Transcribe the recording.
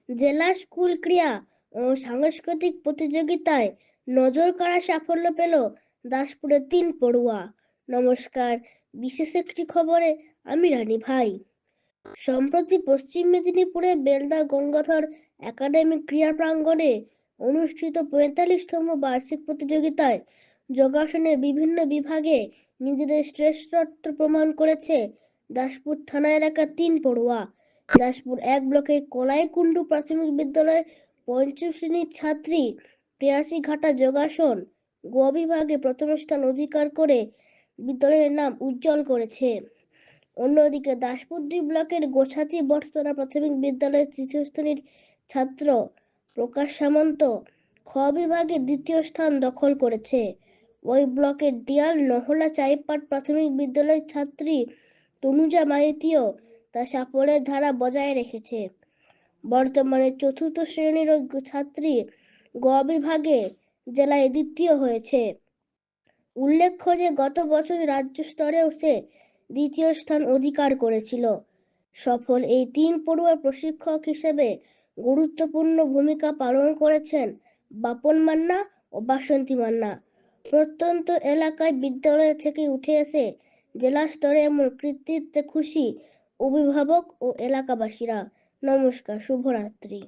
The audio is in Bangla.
জেলা স্কুল ক্রীড়া ও সাংস্কৃতিক প্রতিযোগিতায় নজর কাড়া সাফল্য পেল দাসপুরের 3 পড়ুয়া। নমস্কার, বিশেষ একটি খবরে আমি রানী ভাই। সম্প্রতি পশ্চিম মেদিনীপুরে বেলদা গঙ্গাধর একাডেমি ক্রীড়া প্রাঙ্গণে অনুষ্ঠিত 45তম বার্ষিক প্রতিযোগিতায় যোগাসনের বিভিন্ন বিভাগে নিজেদের শ্রেষ্ঠত্ব প্রমাণ করেছে দাসপুর থানা এলাকার 3 পড়ুয়া। দাসপুর 1 ব্লকের কলাইকুণ্ডু প্রাথমিক বিদ্যালয়ের 5ম শ্রেণীর ছাত্রী প্রেয়াসী ঘাটা যোগাসন গ বিভাগে প্রথম স্থান অধিকার করে বিদ্যালয়ের নাম উজ্জ্বল করেছে। অন্যদিকে দাসপুর 2 ব্লকের গোছাতি বটতলা প্রাথমিক বিদ্যালয়ের 3য় শ্রেণীর ছাত্র প্রকাশ সামন্ত খ বিভাগে 2য় স্থান দখল করেছে। ওই ব্লকের ডিয়াল নহলা চাইপাট প্রাথমিক বিদ্যালয়ের ছাত্রী তনুজা মাইতিও তার সাফল্যের ধারা বজায় রেখেছে। বর্তমানে 4র্থ শ্রেণীর ওই ছাত্রী গ বিভাগে জেলায় 2য় হয়েছে। উল্লেখ্য যে গত বছর রাজ্য স্তরেও সে 2য় স্থান অধিকার করেছিল। সফল এই 3 পড়ুয়ার প্রশিক্ষক হিসেবে গুরুত্বপূর্ণ ভূমিকা পালন করেছেন বাপন মান্না ও বাসন্তী মান্না। প্রত্যন্ত এলাকায় বিদ্যালয় থেকে উঠে এসে জেলা স্তরে এমন কৃতিত্বে খুশি অভিভাবক ও এলাকাবাসীরা। নমস্কার, শুভরাত্রি।